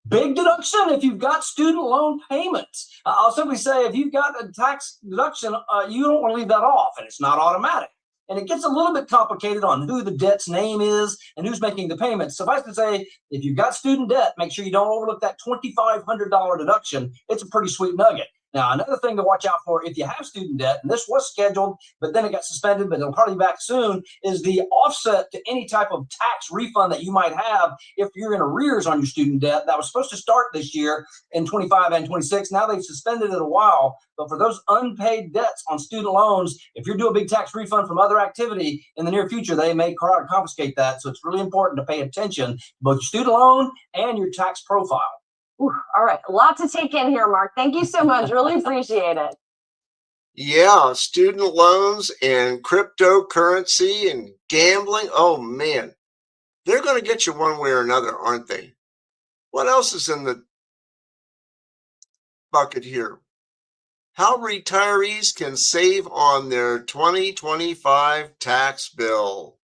Speaker 10: Big deduction if you've got student loan payments. I'll simply say if you've got a tax deduction, you don't want to leave that off, and it's not automatic. And it gets a little bit complicated on who the debt's name is and who's making the payments. Suffice to say, if you've got student debt, make sure you don't overlook that $2,500 deduction. It's a pretty sweet nugget. Now, another thing to watch out for if you have student debt, and this was scheduled, but then it got suspended, but it'll probably be back soon, is the offset to any type of tax refund that you might have if you're in arrears on your student debt. That was supposed to start this year in 25 and 26. Now they've suspended it a while. But for those unpaid debts on student loans, if you're due a big tax refund from other activity in the near future, they may confiscate that. So it's really important to pay attention to both your student loan and your tax profile.
Speaker 9: Ooh, all right. A lot to take in here, Mark. Thank you so much. Really appreciate it.
Speaker 2: Yeah, student loans and cryptocurrency and gambling. Oh, man. They're going to get you one way or another, aren't they? What else is in the bucket here? How retirees can save on their 2025 tax bill.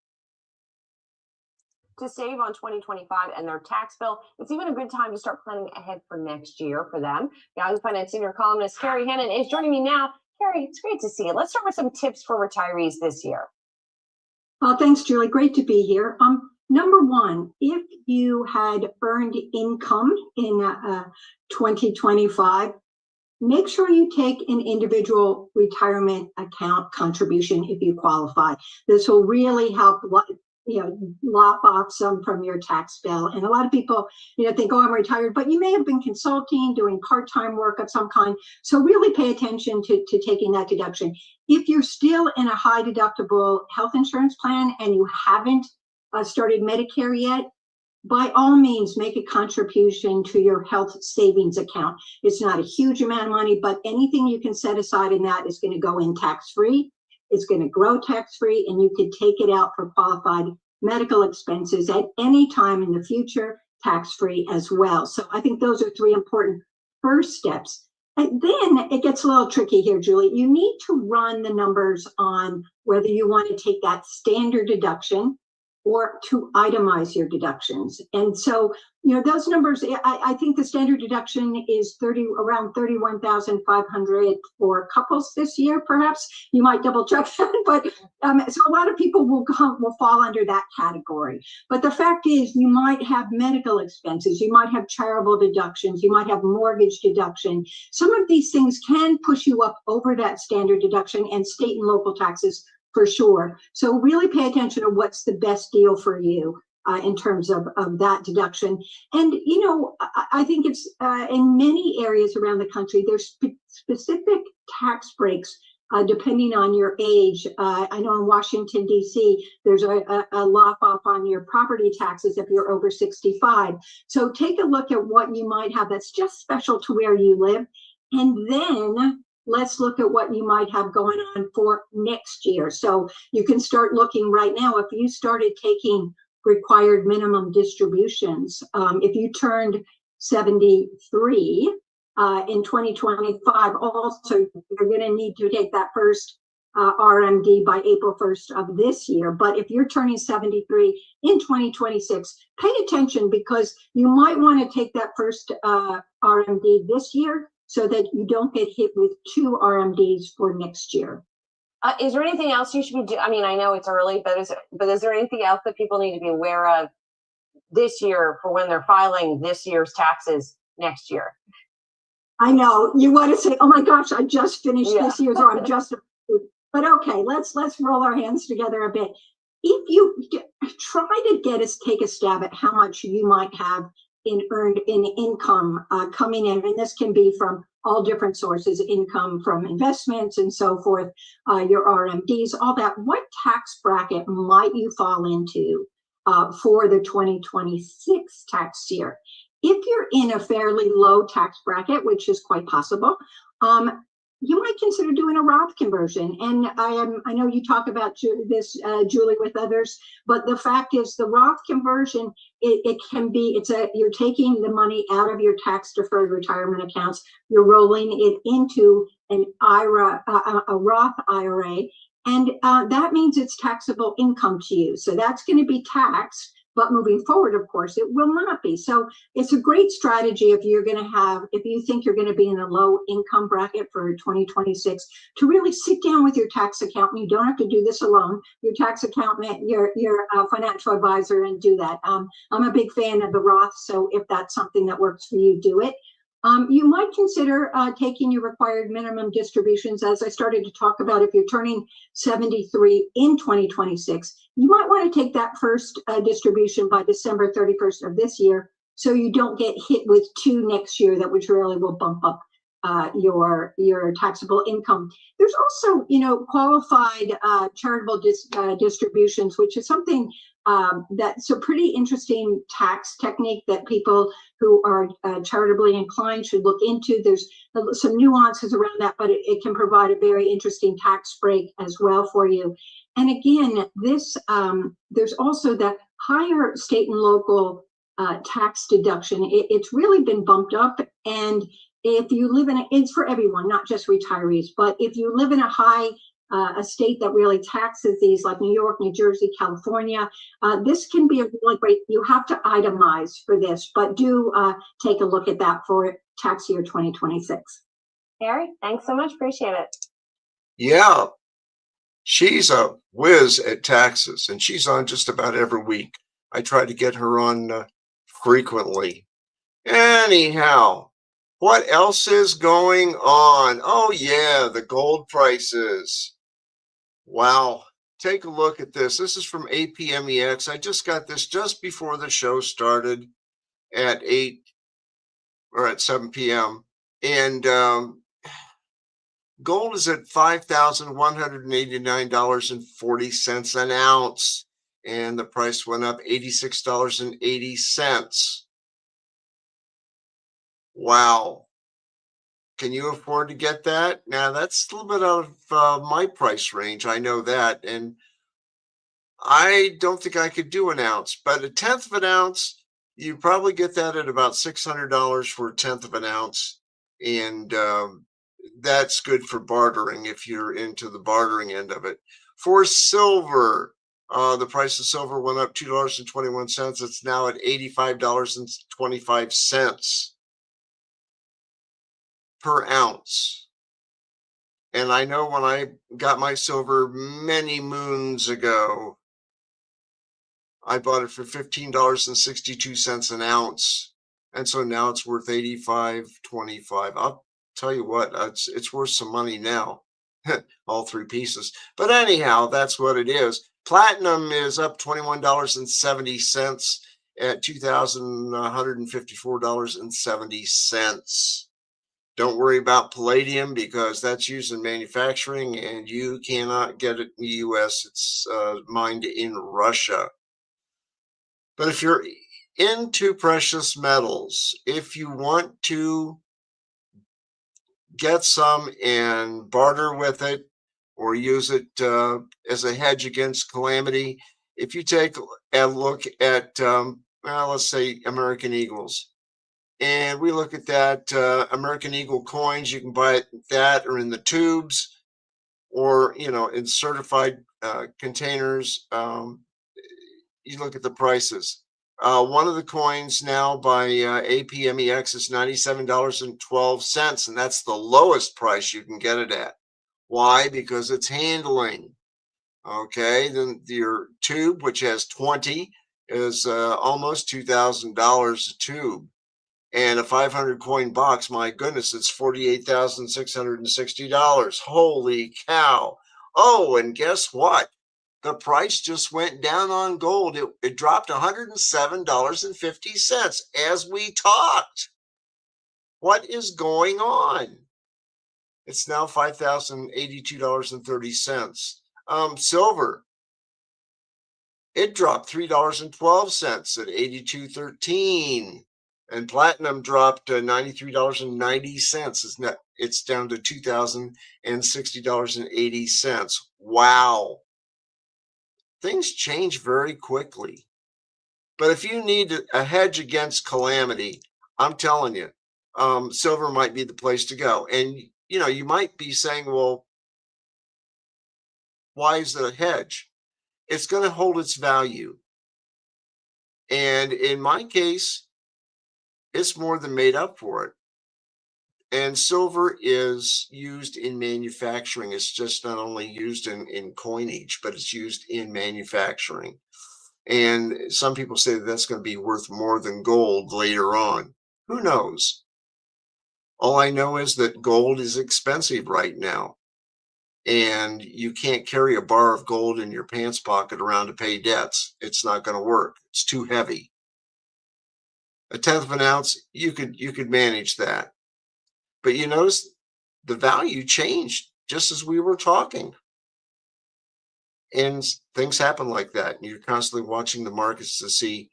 Speaker 9: To save on 2025 and their tax bill, it's even a good time to start planning ahead for next year for them. Yahoo Finance senior columnist Carrie Hannon is joining me now. Carrie, it's great to see you. Let's start with some tips for retirees this year.
Speaker 11: Thanks, Julie. Great to be here. Number one, if you had earned income in 2025, make sure you take an individual retirement account contribution if you qualify. This will really help lop off some from your tax bill. And a lot of people, think, oh, I'm retired, but you may have been consulting, doing part-time work of some kind. So really pay attention to taking that deduction. If you're still in a high deductible health insurance plan and you haven't started Medicare yet, by all means, make a contribution to your health savings account. It's not a huge amount of money, but anything you can set aside in that is going to go in tax-free. It's going to grow tax-free, and you could take it out for qualified medical expenses at any time in the future, tax-free as well. So I think those are three important first steps. And then it gets a little tricky here, Julie. You need to run the numbers on whether you want to take that standard deduction or to itemize your deductions. And so, those numbers, I think the standard deduction is around $31,500 for couples this year, perhaps. You might double check that, but so a lot of people will fall under that category. But the fact is, you might have medical expenses, you might have charitable deductions, you might have mortgage deduction. Some of these things can push you up over that standard deduction, and state and local taxes for sure. So really pay attention to what's the best deal for you. in terms of that deduction. And, you know, I think it's in many areas around the country, there's specific tax breaks depending on your age. I know in Washington, D.C., there's a lock off on your property taxes if you're over 65. So take a look at what you might have that's just special to where you live. And then let's look at what you might have going on for next year. So you can start looking right now. If you started taking required minimum distributions, if you turned 73 in 2025, also you're going to need to take that first RMD by April 1st of this year. But if you're turning 73 in 2026, pay attention, because you might want to take that first RMD this year so that you don't get hit with 2 RMDs for next year.
Speaker 9: Is there anything else you should be doing? I mean, I know it's early, but is there anything else that people need to be aware of this year for when they're filing this year's taxes next year?
Speaker 11: I know you want to say, "Oh my gosh, I just finished this year's," or "I'm just," but okay, let's roll our hands together a bit. If you try to take a stab at how much you might have in earned income coming in, and this can be from all different sources, income from investments and so forth, your RMDs, all that. What tax bracket might you fall into for the 2026 tax year? If you're in a fairly low tax bracket, which is quite possible, you might consider doing a Roth conversion. And I know you talk about this, Julie, with others, but the fact is the Roth conversion, it can be, you're taking the money out of your tax deferred retirement accounts, you're rolling it into an IRA, a Roth IRA, and that means it's taxable income to you. So that's going to be taxed. But moving forward, of course, it will not be. So it's a great strategy if you think you're going to be in a low income bracket for 2026, to really sit down with your tax accountant. You don't have to do this alone. Your tax accountant, your financial advisor, and do that. I'm a big fan of the Roth, so if that's something that works for you, do it. You might consider taking your required minimum distributions, as I started to talk about. If you're turning 73 in 2026, you might want to take that first distribution by December 31st of this year, so you don't get hit with 2 next year, which really will bump up your taxable income. There's also, qualified charitable distributions, which is something that's a pretty interesting tax technique that people who are charitably inclined should look into. There's some nuances around that, but it can provide a very interesting tax break as well for you. And again, there's also that higher state and local tax deduction. It's really been bumped up, and if you live it's for everyone, not just retirees, but if you live in a state that really taxes these, like New York, New Jersey, California, this can be a really great, you have to itemize for this, but do take a look at that for tax year 2026.
Speaker 9: Harry, thanks so much. Appreciate it.
Speaker 2: Yeah, she's a whiz at taxes, and she's on just about every week. I try to get her on frequently. Anyhow, what else is going on? Oh yeah, the gold prices. Wow, take a look at this. This is from APMEX. I just got this just before the show started at 7 p.m. And gold is at $5,189.40 an ounce, and the price went up $86.80. Wow. Can you afford to get that? Now, that's a little bit out of my price range. I know that. And I don't think I could do an ounce, but 1/10 of an ounce, you probably get that at about $600 for 1/10 of an ounce. And that's good for bartering if you're into the bartering end of it. For silver, the price of silver went up $2.21. It's now at $85.25 per ounce. And I know when I got my silver many moons ago, I bought it for $15.62 an ounce. And so now it's worth $85.25. I'll tell you what, it's worth some money now. all three pieces. But anyhow, that's what it is. Platinum is up $21.70 at $2,154.70. Don't worry about palladium because that's used in manufacturing and you cannot get it in the US. It's mined in Russia. But if you're into precious metals, if you want to get some and barter with it or use it as a hedge against calamity, if you take a look at, well, let's say American Eagles, and we look at that American Eagle coins, you can buy that or in the tubes or, you know, in certified containers. You look at the prices. One of the coins now by APMEX is $97.12, and that's the lowest price you can get it at. Why? Because it's handling. Okay, then your tube, which has 20, is almost $2,000 a tube. And a 500 coin box, my goodness, it's $48,660. Holy cow. Oh, and guess what? The price just went down on gold. It dropped $107.50 as we talked. What is going on? It's now $5,082.30. Silver, it dropped $3.12 at $82.13. And platinum dropped $93.90. It's down to $2,060.80. Wow. Things change very quickly. But if you need a hedge against calamity, I'm telling you, silver might be the place to go. And, you know, you might be saying, well, why is it a hedge? It's going to hold its value. And in my case, it's more than made up for it. And silver is used in manufacturing. It's just not only used in coinage, but it's used in manufacturing. And some people say that that's going to be worth more than gold later on. Who knows? All I know is that gold is expensive right now. And you can't carry a bar of gold in your pants pocket around to pay debts. It's not going to work. It's too heavy. A tenth of an ounce, you could manage that. But you notice the value changed just as we were talking. And things happen like that. And you're constantly watching the markets to see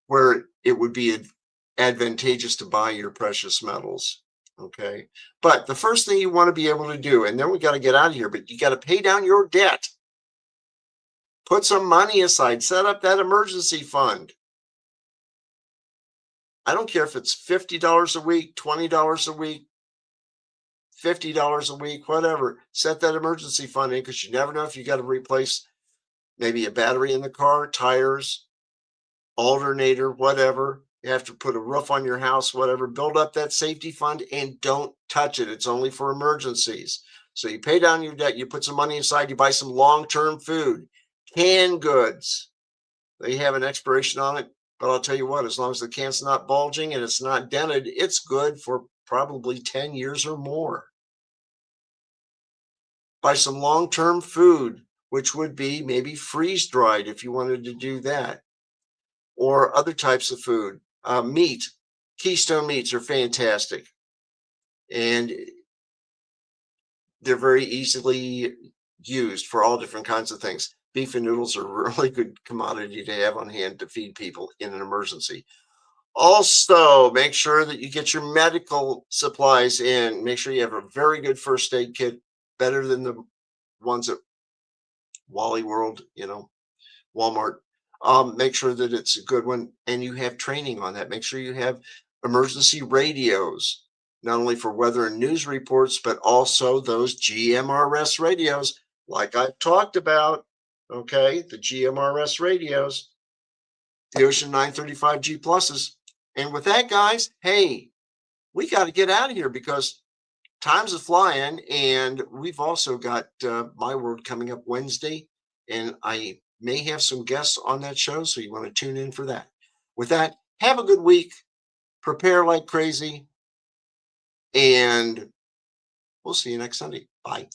Speaker 2: where it would be advantageous to buy your precious metals. Okay. But the first thing you want to be able to do, and then we got to get out of here, but you got to pay down your debt. Put some money aside, set up that emergency fund. I don't care if it's $50 a week, $20 a week, $50 a week, whatever. Set that emergency fund in because you never know if you got to replace maybe a battery in the car, tires, alternator, whatever. You have to put a roof on your house, whatever. Build up that safety fund and don't touch it. It's only for emergencies. So you pay down your debt, you put some money aside, you buy some long-term food, canned goods. They have an expiration on it. But I'll tell you what, as long as the can's not bulging and it's not dented, it's good for probably 10 years or more. Buy some long-term food, which would be maybe freeze-dried if you wanted to do that. Or other types of food. Meat. Keystone meats are fantastic. And they're very easily used for all different kinds of things. Beef and noodles are a really good commodity to have on hand to feed people in an emergency. Also, make sure that you get your medical supplies in. Make sure you have a very good first aid kit, better than the ones at Wally World, you know, Walmart. Make sure that it's a good one and you have training on that. Make sure you have emergency radios, not only for weather and news reports, but also those GMRS radios, like I've talked about. Okay, the GMRS radios, the Ocean 935G pluses. And with that, guys, hey, we got to get out of here because time's a flying. And we've also got My World coming up Wednesday. And I may have some guests on that show. So you want to tune in for that. With that, have a good week. Prepare like crazy. And we'll see you next Sunday. Bye.